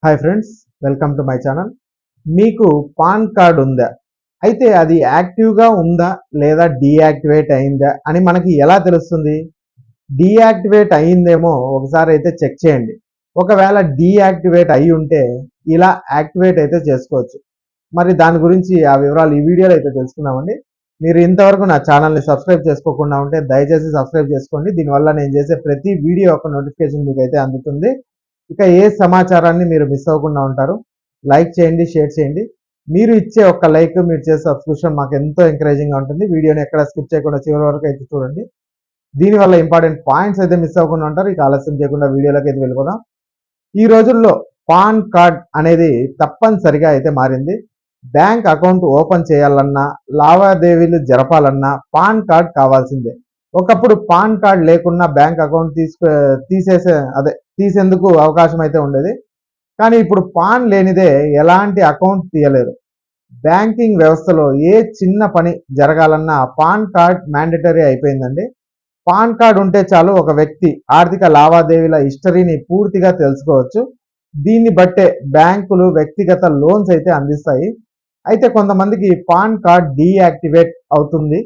Hi friends, welcome to my channel. మీకు pan card ఉందా? అయితే అది యాక్టివ్‌గా ఉందా? లేదా డీయాక్టివేట్ అయిందా? అని మనకి ఎలా తెలుస్తుంది? డీయాక్టివేట్ అయిందేమో ఒకసారి అయితే చెక్ చేయండి. ఒకవేళ డీయాక్టివేట్ అయ్యి ఉంటే ఇలా యాక్టివేట్ అయితే చేసుకోవచ్చు. మరి దాని గురించి ఆ వివరాలు ఈ వీడియోలో అయితే తెలుసుకుందామండి. మీరు ఇంతవరకు నా ఛానల్‌ని సబ్స్క్రైబ్ చేసుకోకుండా ఉంటే దయచేసి సబ్స్క్రైబ్ చేసుకోండి. దీనివల్ల నేను చేసే ప్రతి వీడియో యొక్క నోటిఫికేషన్ మీకైతే అందుతుంది. ఇక ఏ సమాచారాన్ని మీరు మిస్ అవ్వకుండా ఉంటారు. లైక్ చేయండి, షేర్ చేయండి. మీరు ఇచ్చే ఒక్క లైక్, మీరు చేసే సబ్స్క్రిప్షన్ మాకు ఎంతో ఎంకరేజింగ్‌గా ఉంటుంది. వీడియోని ఎక్కడ స్కిప్ చేయకుండా చివరి వరకు అయితే చూడండి. దీనివల్ల ఇంపార్టెంట్ పాయింట్స్ అయితే మిస్ అవ్వకుండా ఉంటారు. ఇక ఆలస్యం చేయకుండా వీడియోలోకి అయితే వెళ్ళిపోదాం. ఈ రోజుల్లో పాన్ కార్డ్ అనేది తప్పనిసరిగా అయితే మారింది. బ్యాంక్ అకౌంట్ ఓపెన్ చేయాలన్నా, లావాదేవీలు జరపాలన్నా పాన్ కార్డ్ కావాల్సిందే. ఒకప్పుడు పాన్ కార్డ్ లేకున్నా బ్యాంక్ అకౌంట్ తీసేందుకు అవకాశం అయితే ఉండేది. కానీ ఇప్పుడు పాన్ లేనిదే ఎలాంటి అకౌంట్ తీయలేరు. బ్యాంకింగ్ వ్యవస్థలో ఏ చిన్న పని జరగాలన్నా పాన్ కార్డ్ మ్యాండేటరీ అయిపోయిందండి. పాన్ కార్డ్ ఉంటే చాలు ఒక వ్యక్తి ఆర్థిక లావాదేవీల హిస్టరీని పూర్తిగా తెలుసుకోవచ్చు. దీన్ని బట్టే బ్యాంకులు వ్యక్తిగత లోన్స్ అయితే అందిస్తాయి. అయితే కొంతమందికి పాన్ కార్డ్ డీయాక్టివేట్ అవుతుంది.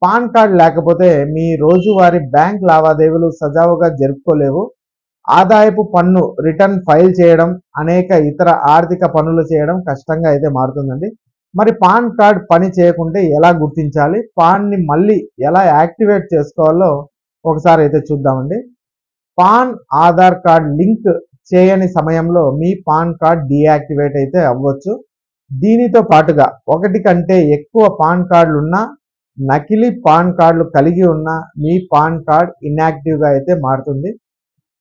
పాన్ కార్డ్ లేకపోతే మీ రోజువారీ బ్యాంక్ లావాదేవీలు సజావుగా జరుపుకోలేవు. ఆదాయపు పన్ను రిటర్న్ ఫైల్ చేయడం, అనేక ఇతర ఆర్థిక పనులు చేయడం కష్టంగా అయితే మారుతుందండి. మరి పాన్ కార్డ్ పని చేయకుంటే ఎలా గుర్తించాలి? పాన్‌ని మళ్ళీ ఎలా యాక్టివేట్ చేసుకోవాలో ఒకసారి అయితే చూద్దామండి. పాన్, ఆధార్ కార్డ్ లింక్ చేయని సమయంలో మీ పాన్ కార్డ్ డీయాక్టివేట్ అయితే అవ్వచ్చు. దీనితో పాటుగా ఒకటి కంటే ఎక్కువ పాన్ కార్డులున్నా, నకిలీ పాన్ కార్డులు కలిగి ఉన్న మీ పాన్ కార్డ్ ఇన్యాక్టివ్‌గా అయితే మారుతుంది.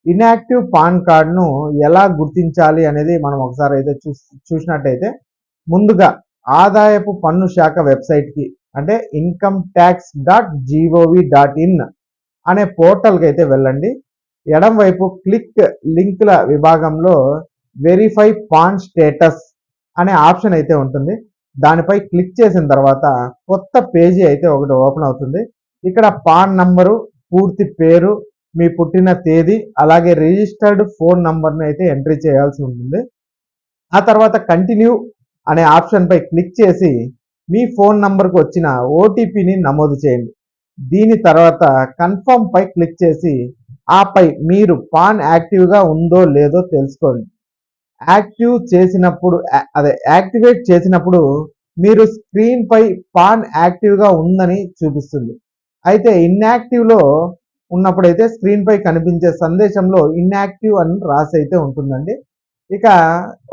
ఇన్యాక్టివ్ పాన్ కార్డ్‌ను ఎలా గుర్తించాలి అనేది మనం ఒకసారి అయితే చూసినట్టయితే ముందుగా ఆదాయపు పన్ను శాఖ వెబ్సైట్‌కి అంటే incometax.gov.in అనే పోర్టల్‌కి అయితే వెళ్ళండి. ఎడమ వైపు క్లిక్ లింక్ల విభాగంలో వెరిఫై పాన్ స్టేటస్ అనే ఆప్షన్ అయితే ఉంటుంది. దానిపై క్లిక్ చేసిన తర్వాత కొత్త పేజీ అయితే ఒకటి ఓపెన్ అవుతుంది. ఇక్కడ పాన్ నంబరు, పూర్తి పేరు, మీ పుట్టిన తేదీ, అలాగే రిజిస్టర్డ్ ఫోన్ నంబర్‌ని అయితే ఎంట్రీ చేయాల్సి ఉంటుంది. ఆ తర్వాత కంటిన్యూ అనే ఆప్షన్‌పై క్లిక్ చేసి మీ ఫోన్ నంబర్‌కు వచ్చిన ఓటీపీని నమోదు చేయండి. దీని తర్వాత కన్ఫర్మ్ పై క్లిక్ చేసి ఆపై మీరు పాన్ యాక్టివ్‌గా ఉందో లేదో తెలుసుకోండి. యాక్టివేట్ చేసినప్పుడు మీరు స్క్రీన్‌పై పాన్ యాక్టివ్‌గా ఉందని చూపిస్తుంది. అయితే ఇన్యాక్టివ్‌లో ఉన్నప్పుడైతే స్క్రీన్‌పై కనిపించే సందేశంలో ఇన్యాక్టివ్ అని రాసి అయితే ఉంటుందండి. ఇక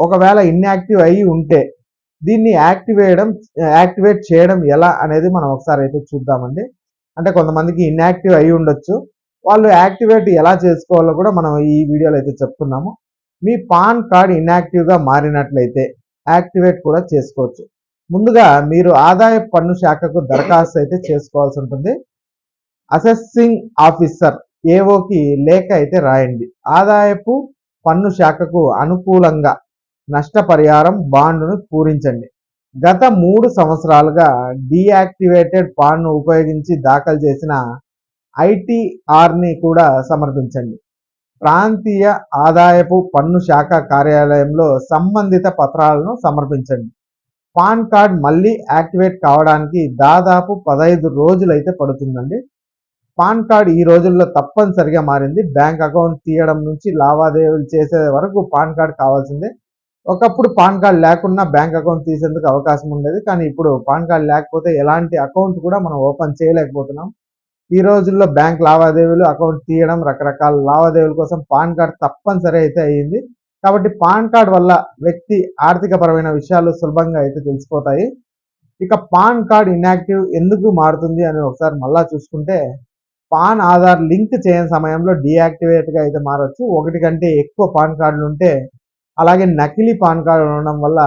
ఒకవేళ ఇన్యాక్టివ్ అయ్యి ఉంటే దీన్ని యాక్టివేట్ చేయడం ఎలా అనేది మనం ఒకసారి అయితే చూద్దామండి. అంటే కొంతమందికి ఇన్యాక్టివ్ అయ్యి ఉండొచ్చు. వాళ్ళు యాక్టివేట్ ఎలా చేసుకోవాలో కూడా మనం ఈ వీడియోలో అయితే చెప్తున్నాము. మీ పాన్ కార్డ్ ఇన్యాక్టివ్‌గా మారినట్లయితే యాక్టివేట్ కూడా చేసుకోవచ్చు. ముందుగా మీరు ఆదాయపు పన్ను శాఖకు దరఖాస్తు అయితే చేసుకోవాల్సి ఉంటుంది. అసెస్సింగ్ ఆఫీసర్ ఏఓకి లేఖ అయితే రాయండి. ఆదాయపు పన్ను శాఖకు అనుకూలంగా నష్టపరిహారం బాండ్‌ను పూరించండి. గత 3 సంవత్సరాలుగా డీయాక్టివేటెడ్ పాన్‌ను ఉపయోగించి దాఖలు చేసిన ఐటీఆర్‌ని కూడా సమర్పించండి. ప్రాంతీయ ఆదాయపు పన్ను శాఖ కార్యాలయంలో సంబంధిత పత్రాలను సమర్పించండి. పాన్ కార్డ్ మళ్ళీ యాక్టివేట్ కావడానికి దాదాపు 15 రోజులైతే పడుతుందండి. పాన్ కార్డ్ ఈ రోజుల్లో తప్పనిసరిగా మారింది. బ్యాంక్ అకౌంట్ తీయడం నుంచి లావాదేవీలు చేసే వరకు పాన్ కార్డ్ కావాల్సిందే. ఒకప్పుడు పాన్ కార్డ్ లేకున్నా బ్యాంక్ అకౌంట్ తీసేందుకు అవకాశం ఉండేది. కానీ ఇప్పుడు పాన్ కార్డ్ లేకపోతే ఎలాంటి అకౌంట్ కూడా మనం ఓపెన్ చేయలేకపోతున్నాం. ఈ రోజుల్లో బ్యాంక్ లావాదేవీలు, అకౌంట్ తీయడం, రకరకాల లావాదేవీల కోసం పాన్ కార్డ్ తప్పనిసరి అయితే అయ్యింది. కాబట్టి పాన్ కార్డ్ వల్ల వ్యక్తి ఆర్థికపరమైన విషయాలు సులభంగా అయితే తెలిసిపోతాయి. ఇక పాన్ కార్డ్ ఇన్యాక్టివ్ ఎందుకు మారుతుంది అని ఒకసారి మళ్ళా చూసుకుంటే పాన్, ఆధార్ లింక్ చేయని సమయంలో డీయాక్టివేట్‌గా అయితే మారొచ్చు. ఒకటి కంటే ఎక్కువ పాన్ కార్డులు ఉంటే, అలాగే నకిలీ పాన్ కార్డ్ ఉండడం వల్ల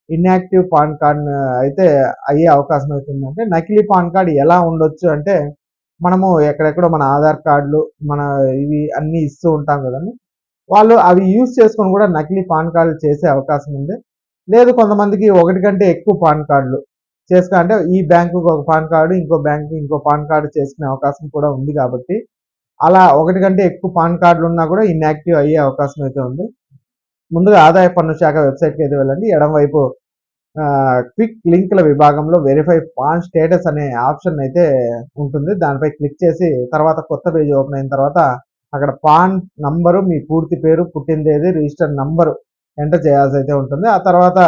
ఇన్యాక్టివ్ పాన్ కార్డ్ అయితే అయ్యే అవకాశం అయితే ఉంది. అంటే నకిలీ పాన్ కార్డ్ ఎలా ఉండొచ్చు అంటే మనము ఎక్కడెక్కడో మన ఆధార్ కార్డులు, మన ఇవి అన్నీ ఇస్తూ ఉంటాం కదండీ! వాళ్ళు అవి యూజ్ చేసుకొని కూడా నకిలీ పాన్ కార్డులు చేసే అవకాశం ఉంది. లేదు కొంతమందికి ఒకటి కంటే ఎక్కువ పాన్ కార్డులు అంటే ఈ బ్యాంకుకి ఒక పాన్ కార్డు, ఇంకో బ్యాంకుకి ఇంకో పాన్ కార్డు చేసుకునే అవకాశం కూడా ఉంది కాబట్టి, అలా ఒకటి కంటే ఎక్కువ పాన్ కార్డులు ఉన్నా కూడా ఇన్యాక్టివ్ అయ్యే అవకాశం అయితే ఉంది. ముందుగా ఆదాయ పన్ను శాఖ వెబ్సైట్కి అయితే వెళ్ళండి. ఎడమవైపు క్విక్ లింక్ల విభాగంలో వెరిఫై పాన్ స్టేటస్ అనే ఆప్షన్ అయితే ఉంటుంది. దానిపై క్లిక్ చేసి తర్వాత కొత్త పేజ్ ఓపెన్ అయిన తర్వాత అక్కడ పాన్ నంబరు, మీ పూర్తి పేరు, పుట్టిన తేదీ, రిజిస్టర్ నంబరు ఎంటర్ చేయాల్సి అయితే ఉంటుంది. ఆ తర్వాత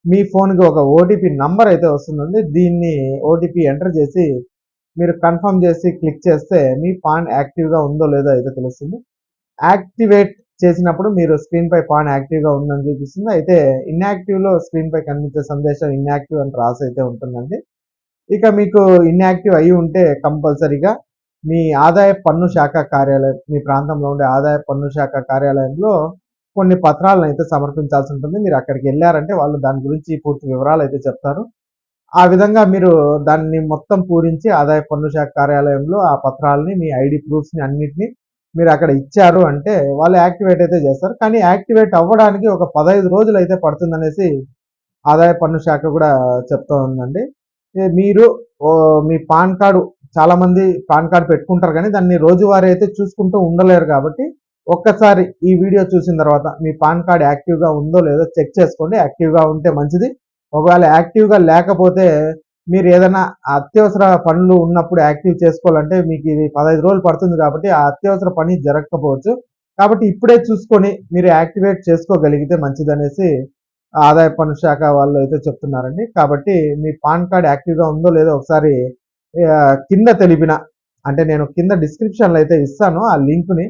మీ ఫోన్కి ఒక ఓటీపీ నంబర్ అయితే వస్తుందండి. దీన్ని ఓటీపీ ఎంటర్ చేసి మీరు కన్ఫర్మ్ చేసి క్లిక్ చేస్తే మీ పాన్ యాక్టివ్గా ఉందో లేదో అయితే తెలుస్తుంది. యాక్టివేట్ చేసినప్పుడు మీరు స్క్రీన్ పై పాన్ యాక్టివ్గా ఉందని చూపిస్తుంది. అయితే ఇన్యాక్టివ్లో స్క్రీన్ పై కనిపించే సందేశం ఇన్యాక్టివ్ అని రాసి అయితే ఉంటుందండి. ఇక మీకు ఇన్యాక్టివ్ అయి ఉంటే కంపల్సరీగా మీ ఆదాయ పన్ను శాఖ కార్యాలయం, మీ ప్రాంతంలో ఉండే ఆదాయ పన్ను శాఖ కార్యాలయంలో కొన్ని పత్రాలను అయితే సమర్పించాల్సి ఉంటుంది. మీరు అక్కడికి వెళ్ళారంటే వాళ్ళు దాని గురించి పూర్తి వివరాలు అయితే చెప్తారు. ఆ విధంగా మీరు దాన్ని మొత్తం పూరించి ఆదాయ పన్ను శాఖ కార్యాలయంలో ఆ పత్రాలని, మీ ఐడి ప్రూఫ్స్ని అన్నిటిని మీరు అక్కడ ఇచ్చారు అంటే వాళ్ళు యాక్టివేట్ అయితే చేస్తారు. కానీ యాక్టివేట్ అవ్వడానికి ఒక 15 రోజులు అయితే పడుతుందనేసి ఆదాయ పన్ను శాఖ కూడా చెప్తా ఉందండి. మీరు మీ పాన్ కార్డు, చాలా మంది పాన్ కార్డు పెట్టుకుంటారు కానీ దాన్ని రోజువారీ అయితే చూసుకుంటూ ఉండలేరు కాబట్టి ఒక్కసారి ఈ వీడియో చూసిన తర్వాత మీ పాన్ కార్డ్ యాక్టివ్గా ఉందో లేదో చెక్ చేసుకోండి. యాక్టివ్గా ఉంటే మంచిది. ఒకవేళ యాక్టివ్గా లేకపోతే మీరు ఏదైనా అత్యవసర పనులు ఉన్నప్పుడు యాక్టివ్ చేసుకోవాలంటే మీకు ఇది 15 రోజులు పడుతుంది కాబట్టి ఆ అత్యవసర పని జరగకపోవచ్చు. కాబట్టి ఇప్పుడే చూసుకొని మీరు యాక్టివేట్ చేసుకోగలిగితే మంచిదనేసి ఆదాయ పన్ను శాఖ వాళ్ళు అయితే చెప్తున్నారండి. కాబట్టి మీ పాన్ కార్డ్ యాక్టివ్గా ఉందో లేదో ఒకసారి కింద తెలిపిన, అంటే నేను కింద డిస్క్రిప్షన్లో అయితే ఇస్తాను ఆ లింక్ని.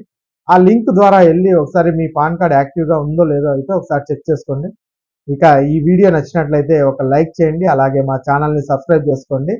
ఆ లింక్ ద్వారా వెళ్ళి ఒకసారి మీ పాన్ కార్డ్ యాక్టివ్గా ఉందో లేదో అయితే ఒకసారి చెక్ చేసుకోండి. ఇక ఈ వీడియో నచ్చినట్లయితే ఒక లైక్ చేయండి. అలాగే మా ఛానల్ని సబ్స్క్రైబ్ చేసుకోండి.